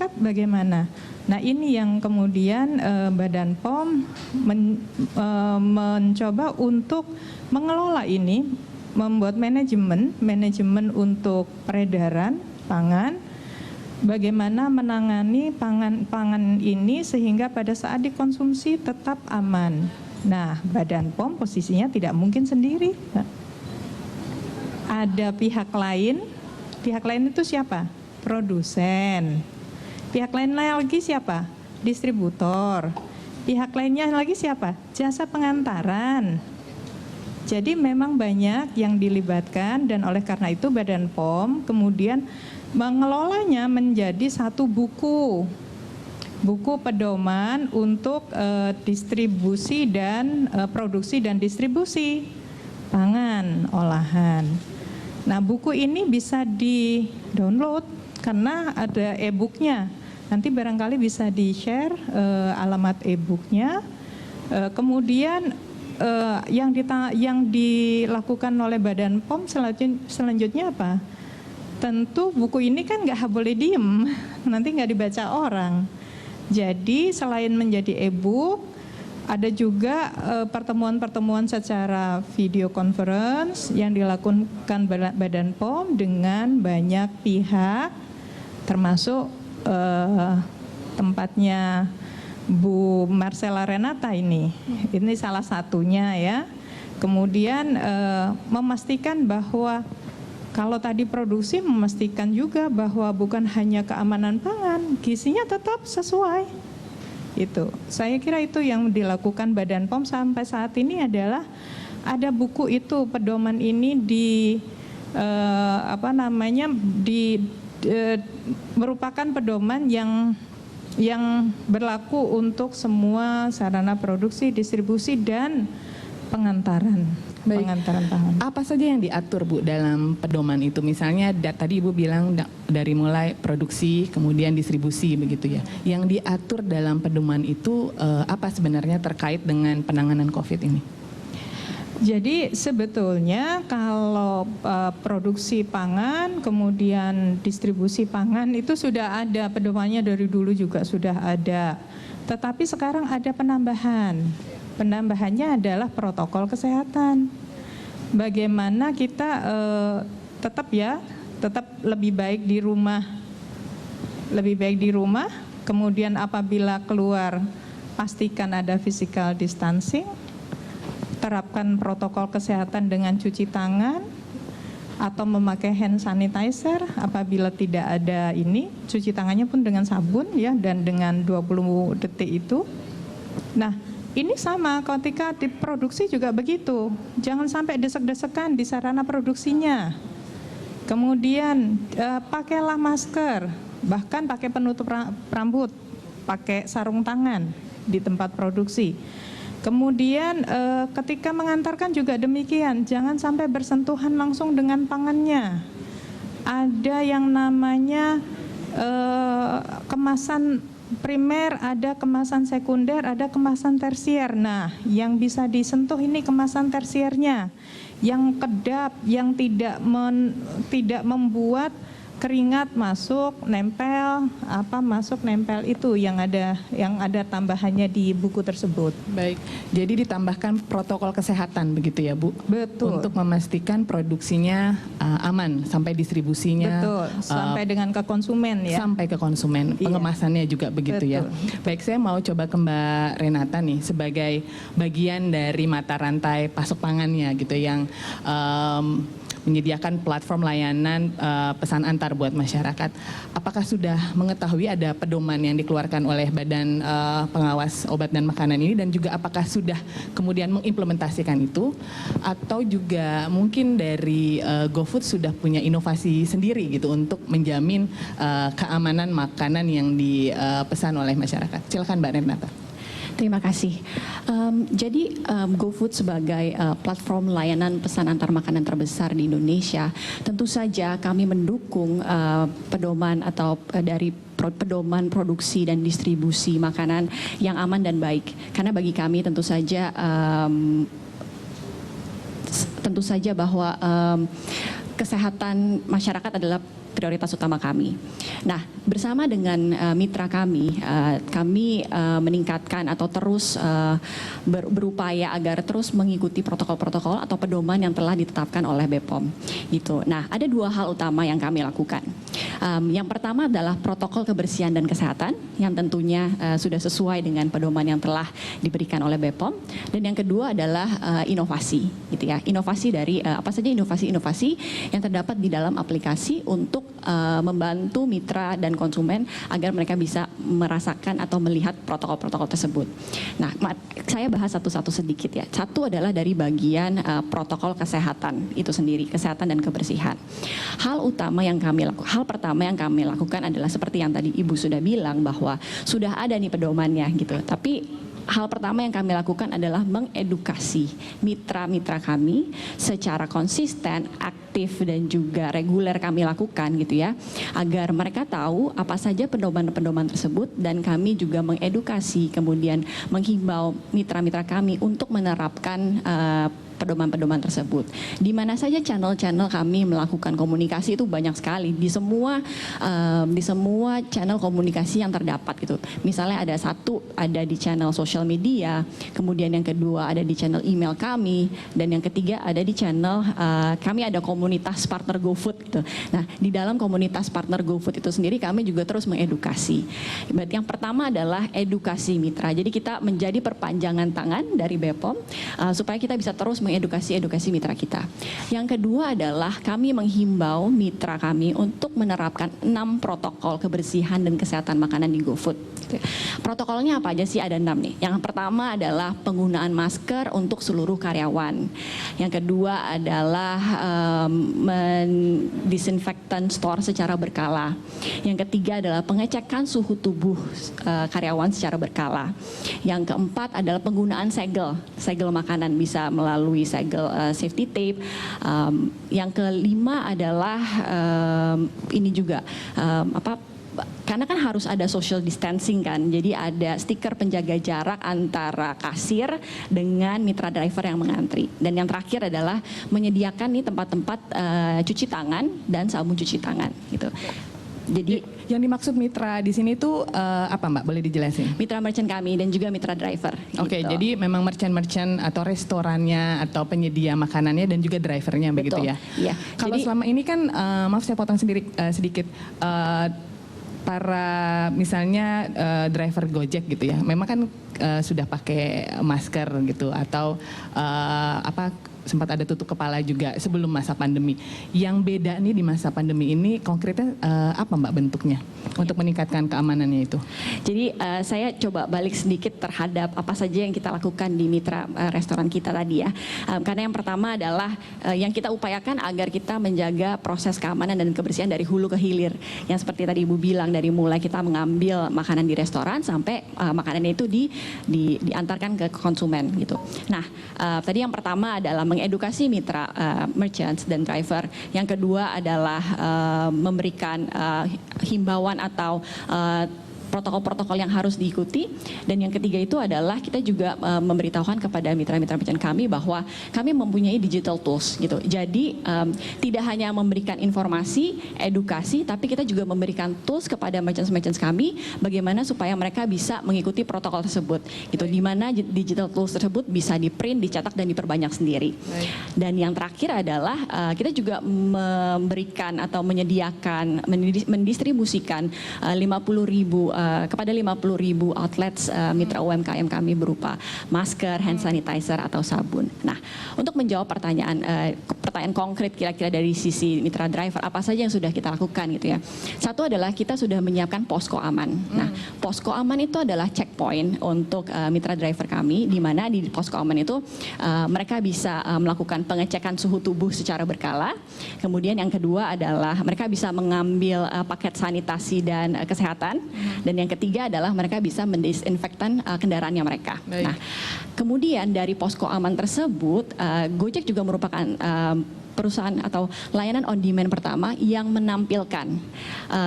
masyarakat bagaimana? Nah ini yang kemudian Badan POM mencoba untuk mengelola ini, membuat manajemen untuk peredaran pangan, bagaimana menangani pangan ini sehingga pada saat dikonsumsi tetap aman. Nah Badan POM posisinya tidak mungkin sendiri, ada pihak lain itu siapa? Produsen. Pihak lain lagi siapa? Distributor. Pihak lainnya lagi siapa? Jasa pengantaran. Jadi memang banyak yang dilibatkan dan oleh karena itu Badan POM kemudian mengelolanya menjadi satu buku pedoman untuk distribusi dan produksi dan distribusi pangan olahan. Nah buku ini bisa di-download karena ada e-booknya. Nanti barangkali bisa di-share alamat e-booknya. Kemudian yang dilakukan oleh Badan POM selanjutnya apa? Tentu buku ini kan nggak boleh diem, nanti nggak dibaca orang. Jadi selain menjadi e-book, ada juga pertemuan-pertemuan secara video conference yang dilakukan Badan POM dengan banyak pihak, termasuk tempatnya Bu Marcella Renata ini salah satunya ya. Kemudian memastikan bahwa kalau tadi produksi memastikan juga bahwa bukan hanya keamanan pangan, gizinya tetap sesuai. Itu, saya kira itu yang dilakukan Badan POM sampai saat ini adalah ada buku itu pedoman ini merupakan pedoman yang berlaku untuk semua sarana produksi, distribusi dan pengantaran. Baik. Pengantaran pangan. Apa saja yang diatur Bu dalam pedoman itu? Misalnya tadi Ibu bilang dari mulai produksi kemudian distribusi begitu ya. Yang diatur dalam pedoman itu apa sebenarnya terkait dengan penanganan COVID ini? Jadi sebetulnya kalau produksi pangan kemudian distribusi pangan itu sudah ada pedomannya, dari dulu juga sudah ada. Tetapi sekarang ada penambahan. Penambahannya adalah protokol kesehatan. Bagaimana kita tetap lebih baik di rumah. Kemudian apabila keluar pastikan ada physical distancing. Terapkan protokol kesehatan dengan cuci tangan atau memakai hand sanitizer. Apabila tidak ada ini, cuci tangannya pun dengan sabun ya, dan dengan 20 detik itu. Nah, ini sama ketika diproduksi juga begitu. Jangan sampai desek-desekan di sarana produksinya. Kemudian pakailah masker, bahkan pakai penutup rambut, pakai sarung tangan di tempat produksi. Kemudian ketika mengantarkan juga demikian, jangan sampai bersentuhan langsung dengan pangannya. Ada yang namanya kemasan primer, ada kemasan sekunder, ada kemasan tersier. Nah, yang bisa disentuh ini kemasan tersiernya, yang kedap, yang tidak membuat keringat masuk, nempel itu yang ada tambahannya di buku tersebut. Baik, jadi ditambahkan protokol kesehatan begitu ya Bu? Betul. Untuk memastikan produksinya aman sampai distribusinya. Betul, sampai dengan ke konsumen ya. Sampai ke konsumen, pengemasannya juga begitu. Betul. Ya. Baik, saya mau coba ke Mbak Renata nih sebagai bagian dari mata rantai pasok pangannya gitu yang menyediakan platform layanan pesan antar buat masyarakat. Apakah sudah mengetahui ada pedoman yang dikeluarkan oleh Badan Pengawas Obat dan Makanan ini, dan juga apakah sudah kemudian mengimplementasikan itu, atau juga mungkin dari GoFood sudah punya inovasi sendiri gitu untuk menjamin keamanan makanan yang dipesan oleh masyarakat? Silakan Mbak Renata. Terima kasih. Jadi GoFood sebagai platform layanan pesan antar makanan terbesar di Indonesia, tentu saja kami mendukung pedoman atau dari pedoman produksi dan distribusi makanan yang aman dan baik. Karena bagi kami tentu saja bahwa kesehatan masyarakat adalah prioritas utama kami. Nah, bersama dengan mitra kami, kami meningkatkan atau terus berupaya agar terus mengikuti protokol-protokol atau pedoman yang telah ditetapkan oleh BPOM. Gitu. Nah, ada dua hal utama yang kami lakukan. Yang pertama adalah protokol kebersihan dan kesehatan yang tentunya sudah sesuai dengan pedoman yang telah diberikan oleh BPOM. Dan yang kedua adalah inovasi, gitu ya. Inovasi dari apa saja inovasi-inovasi yang terdapat di dalam aplikasi untuk membantu mitra dan konsumen agar mereka bisa merasakan atau melihat protokol-protokol tersebut. Nah, saya bahas satu-satu sedikit ya. Satu adalah dari bagian protokol kesehatan itu sendiri, kesehatan dan kebersihan. Hal pertama yang kami lakukan adalah seperti yang tadi Ibu sudah bilang bahwa sudah ada nih pedomannya gitu. Tapi hal pertama yang kami lakukan adalah mengedukasi mitra-mitra kami secara konsisten, aktif dan juga reguler kami lakukan gitu ya, agar mereka tahu apa saja pedoman-pedoman tersebut dan kami juga mengedukasi kemudian menghimbau mitra-mitra kami untuk menerapkan pedoman-pedoman tersebut. Di mana saja channel-channel kami melakukan komunikasi itu banyak sekali di semua channel komunikasi yang terdapat gitu. Misalnya ada di channel social media, kemudian yang kedua ada di channel email kami, dan yang ketiga ada di channel kami ada komunitas partner GoFood gitu. Nah, di dalam komunitas partner GoFood itu sendiri kami juga terus mengedukasi. Berarti yang pertama adalah edukasi mitra. Jadi kita menjadi perpanjangan tangan dari BPOM supaya kita bisa terus mengedukasi mitra kita. Yang kedua adalah kami menghimbau mitra kami untuk menerapkan 6 protokol kebersihan dan kesehatan makanan di GoFood. Protokolnya apa aja sih? Ada 6 nih. Yang pertama adalah penggunaan masker untuk seluruh karyawan. Yang kedua adalah mendisinfektan store secara berkala. Yang ketiga adalah pengecekan suhu tubuh karyawan secara berkala. Yang keempat adalah penggunaan segel makanan bisa melalui segel safety tape. Yang kelima adalah ini juga karena kan harus ada social distancing kan, jadi ada stiker penjaga jarak antara kasir dengan mitra driver yang mengantri. Dan yang terakhir adalah menyediakan nih tempat-tempat cuci tangan dan sabun cuci tangan gitu. Jadi yang dimaksud mitra di sini tuh apa Mbak? Boleh dijelasin? Mitra merchant kami dan juga mitra driver. Oke, gitu. jadi memang merchant atau restorannya atau penyedia makanannya dan juga drivernya. Betul. Begitu ya? Iya. Kalau selama ini kan, maaf saya potong sedikit. Para misalnya driver Gojek gitu ya, memang kan sudah pakai masker gitu atau sempat ada tutup kepala juga sebelum masa pandemi. Yang beda nih di masa pandemi ini konkretnya apa Mbak bentuknya untuk meningkatkan keamanannya itu? Jadi saya coba balik sedikit terhadap apa saja yang kita lakukan di mitra restoran kita tadi ya. Karena yang pertama adalah yang kita upayakan agar kita menjaga proses keamanan dan kebersihan dari hulu ke hilir. Yang seperti tadi Ibu bilang, dari mulai kita mengambil makanan di restoran sampai makanannya itu diantarkan ke konsumen gitu. Nah, tadi yang pertama adalah mengedukasi mitra merchants dan driver. Yang kedua adalah memberikan himbauan atau protokol-protokol yang harus diikuti. Dan yang ketiga itu adalah kita juga memberitahukan kepada mitra-mitra merchant kami bahwa kami mempunyai digital tools gitu. Jadi tidak hanya memberikan informasi, edukasi, tapi kita juga memberikan tools kepada merchants kami bagaimana supaya mereka bisa mengikuti protokol tersebut gitu. Di mana digital tools tersebut bisa di-print, dicetak dan diperbanyak sendiri. Baik. Dan yang terakhir adalah kita juga memberikan atau menyediakan mendistribusikan 50.000 kepada 50.000 outlets mitra UMKM kami berupa masker, hand sanitizer atau sabun. Nah, untuk menjawab pertanyaan konkret kira-kira dari sisi mitra driver apa saja yang sudah kita lakukan gitu ya. Satu adalah kita sudah menyiapkan posko aman. Nah, posko aman itu adalah checkpoint untuk mitra driver kami, di mana di posko aman itu mereka bisa melakukan pengecekan suhu tubuh secara berkala. Kemudian yang kedua adalah mereka bisa mengambil paket sanitasi dan kesehatan. Dan yang ketiga adalah mereka bisa mendisinfektan kendaraannya mereka. Baik. Nah, kemudian dari posko aman tersebut, Gojek juga merupakan perusahaan atau layanan on demand pertama yang menampilkan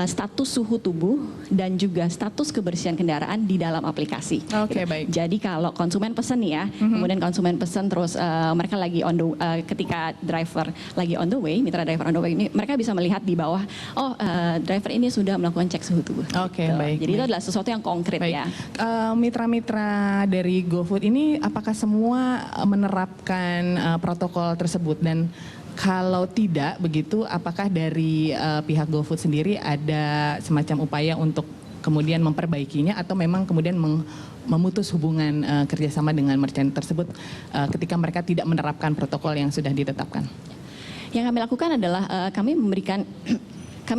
status suhu tubuh dan juga status kebersihan kendaraan di dalam aplikasi. Oke, baik. Jadi kalau konsumen pesen nih ya, kemudian konsumen pesen terus mereka lagi ketika driver lagi on the way, mitra driver on the way ini mereka bisa melihat di bawah, driver ini sudah melakukan cek suhu tubuh. Oke, Gitu. baik. Jadi itu adalah sesuatu yang konkret Baik. ya. Mitra-mitra dari GoFood ini apakah semua menerapkan protokol tersebut, dan kalau tidak begitu, apakah dari pihak GoFood sendiri ada semacam upaya untuk kemudian memperbaikinya, atau memang kemudian memutus hubungan kerjasama dengan merchant tersebut ketika mereka tidak menerapkan protokol yang sudah ditetapkan? Yang kami lakukan adalah kami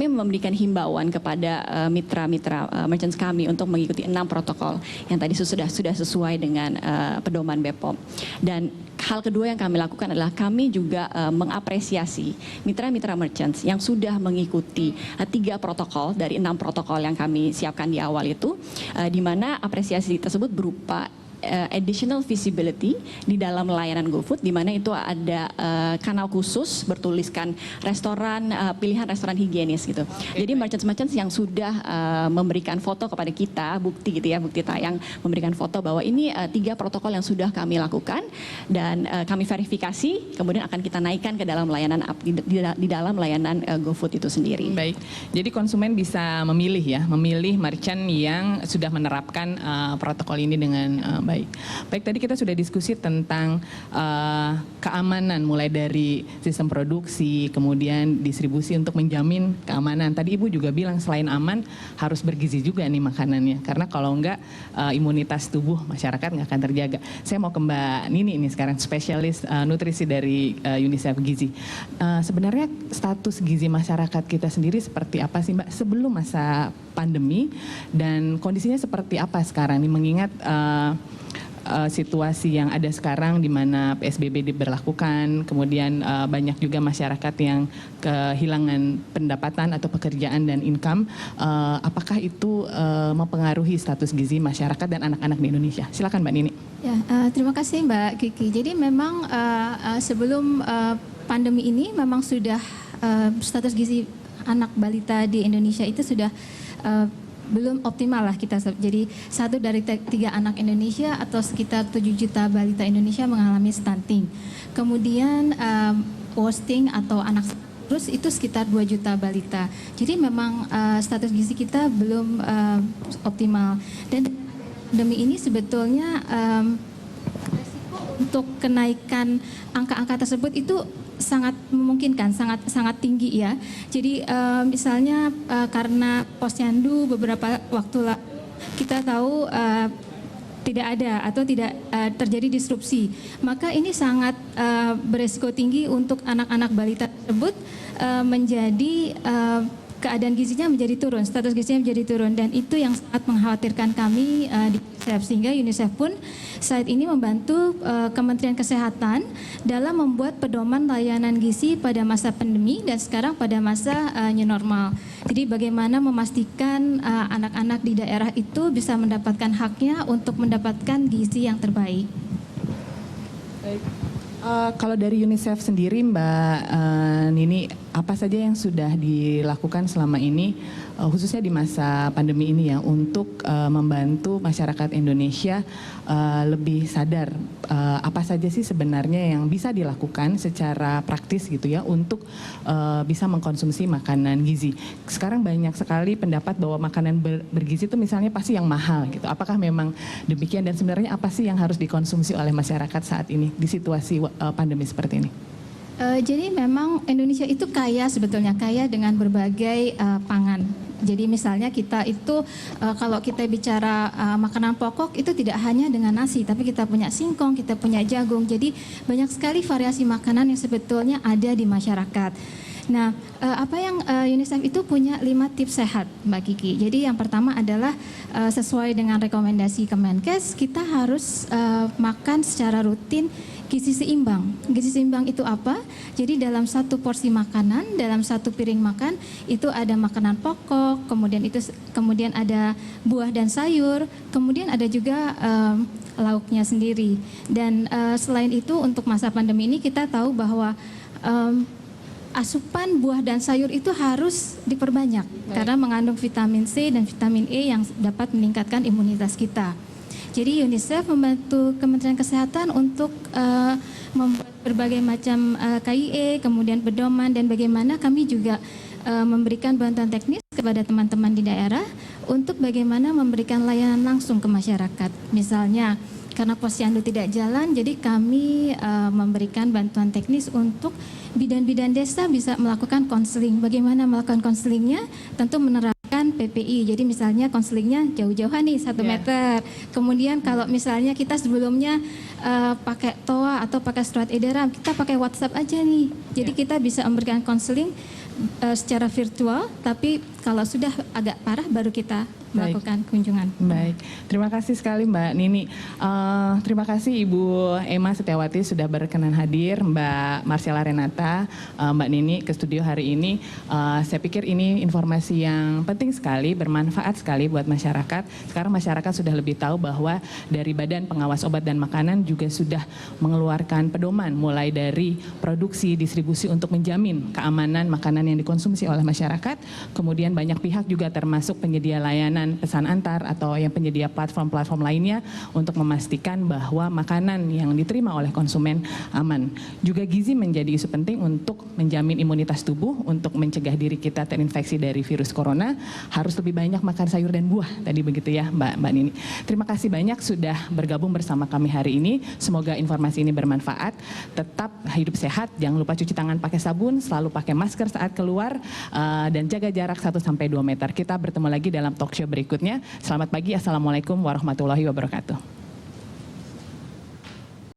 memberikan himbauan kepada mitra-mitra merchants kami untuk mengikuti 6 protokol yang tadi sudah sesuai dengan pedoman BPOM. Dan hal kedua yang kami lakukan adalah kami juga mengapresiasi mitra-mitra merchants yang sudah mengikuti 3 protokol dari 6 protokol yang kami siapkan di awal itu, di mana apresiasi tersebut berupa additional visibility di dalam layanan GoFood, di mana itu ada kanal khusus bertuliskan restoran, pilihan restoran higienis gitu. Jadi merchants yang sudah memberikan foto kepada kita, bukti gitu ya, bukti tayang, memberikan foto bahwa ini 3 protokol yang sudah kami lakukan dan kami verifikasi, kemudian akan kita naikkan ke dalam layanan di dalam layanan GoFood itu sendiri. Baik, jadi konsumen bisa memilih merchant yang sudah menerapkan protokol ini dengan baik. Baik, tadi kita sudah diskusi tentang keamanan mulai dari sistem produksi, kemudian distribusi untuk menjamin keamanan. Tadi Ibu juga bilang selain aman harus bergizi juga nih makanannya, karena kalau enggak imunitas tubuh masyarakat nggak akan terjaga. Saya mau ke Mbak Nini ini sekarang, spesialis nutrisi dari UNICEF Gizi. Sebenarnya status gizi masyarakat kita sendiri seperti apa sih Mbak sebelum masa pandemi, dan kondisinya seperti apa sekarang nih, mengingat situasi yang ada sekarang di mana PSBB diberlakukan, kemudian banyak juga masyarakat yang kehilangan pendapatan atau pekerjaan dan income. Apakah itu mempengaruhi status gizi masyarakat dan anak-anak di Indonesia? Silakan Mbak Nini. Ya, terima kasih Mbak Kiki. Jadi memang sebelum pandemi ini memang sudah status gizi anak balita di Indonesia itu sudah belum optimal lah kita. Jadi 1 dari 3 anak Indonesia atau sekitar 7 juta balita Indonesia mengalami stunting. Kemudian wasting atau anak terus itu sekitar 2 juta balita. Jadi memang status gizi kita belum optimal. Dan pandemi ini sebetulnya resiko untuk kenaikan angka-angka tersebut itu sangat memungkinkan, sangat tinggi ya. Jadi misalnya karena posyandu beberapa waktu kita tahu tidak ada atau tidak terjadi disrupsi, maka ini sangat beresiko tinggi untuk anak-anak balita tersebut menjadi keadaan gizinya menjadi turun, status gizinya menjadi turun, dan itu yang sangat mengkhawatirkan kami di UNICEF, sehingga UNICEF pun saat ini membantu Kementerian Kesehatan dalam membuat pedoman layanan gizi pada masa pandemi dan sekarang pada masa new normal. Jadi bagaimana memastikan anak-anak di daerah itu bisa mendapatkan haknya untuk mendapatkan gizi yang terbaik. Baik. Kalau dari UNICEF sendiri Mbak Nini, apa saja yang sudah dilakukan selama ini, khususnya di masa pandemi ini ya, untuk membantu masyarakat Indonesia lebih sadar apa saja sih sebenarnya yang bisa dilakukan secara praktis gitu ya untuk bisa mengkonsumsi makanan gizi. Sekarang banyak sekali pendapat bahwa makanan bergizi itu misalnya pasti yang mahal gitu. Apakah memang demikian, dan sebenarnya apa sih yang harus dikonsumsi oleh masyarakat saat ini di situasi pandemi seperti ini? Jadi memang Indonesia itu sebetulnya kaya dengan berbagai pangan. Jadi misalnya kita itu kalau kita bicara makanan pokok itu tidak hanya dengan nasi, tapi kita punya singkong, kita punya jagung. Jadi banyak sekali variasi makanan yang sebetulnya ada di masyarakat. Nah, apa yang UNICEF itu punya 5 tips sehat, Mbak Kiki. Jadi yang pertama adalah sesuai dengan rekomendasi Kemenkes, kita harus makan secara rutin gizi seimbang. Gizi seimbang itu apa? Jadi dalam satu porsi makanan, dalam satu piring makan itu ada makanan pokok, kemudian ada buah dan sayur, kemudian ada juga lauknya sendiri. Dan selain itu untuk masa pandemi ini kita tahu bahwa asupan buah dan sayur itu harus diperbanyak karena mengandung vitamin C dan vitamin E yang dapat meningkatkan imunitas kita. Jadi UNICEF membantu Kementerian Kesehatan untuk membuat berbagai macam KIE, kemudian pedoman, dan bagaimana kami juga memberikan bantuan teknis kepada teman-teman di daerah untuk bagaimana memberikan layanan langsung ke masyarakat. Misalnya karena posyandu tidak jalan, jadi kami memberikan bantuan teknis untuk bidan-bidan desa bisa melakukan konseling. Bagaimana melakukan konselingnya? Tentu menerapkan PPI. Jadi misalnya konselingnya jauh-jauhan nih 1 meter. Kemudian kalau misalnya kita sebelumnya pakai TOA atau pakai surat edaran, kita pakai WhatsApp aja nih. Jadi kita bisa memberikan konseling secara virtual, tapi kalau sudah agak parah baru kita melakukan kunjungan. Baik, terima kasih sekali Mbak Nini. Terima kasih Ibu Emma Setiawati sudah berkenan hadir, Mbak Marcella Renata, Mbak Nini ke studio hari ini. Saya pikir ini informasi yang penting sekali, bermanfaat sekali buat masyarakat. Sekarang masyarakat sudah lebih tahu bahwa dari Badan Pengawas Obat dan Makanan juga sudah mengeluarkan pedoman mulai dari produksi, distribusi untuk menjamin keamanan makanan yang dikonsumsi oleh masyarakat. Kemudian banyak pihak juga termasuk penyedia layanan pesan antar atau yang penyedia platform-platform lainnya untuk memastikan bahwa makanan yang diterima oleh konsumen aman. Juga gizi menjadi isu penting untuk menjamin imunitas tubuh, untuk mencegah diri kita terinfeksi dari virus corona. Harus lebih banyak makan sayur dan buah, tadi begitu ya Mbak Nini. Terima kasih banyak sudah bergabung bersama kami hari ini. Semoga informasi ini bermanfaat. Tetap hidup sehat, jangan lupa cuci tangan pakai sabun, selalu pakai masker saat keluar, dan jaga jarak 1-2 meter. Kita bertemu lagi dalam talk show berikutnya. Selamat pagi, Assalamualaikum warahmatullahi wabarakatuh.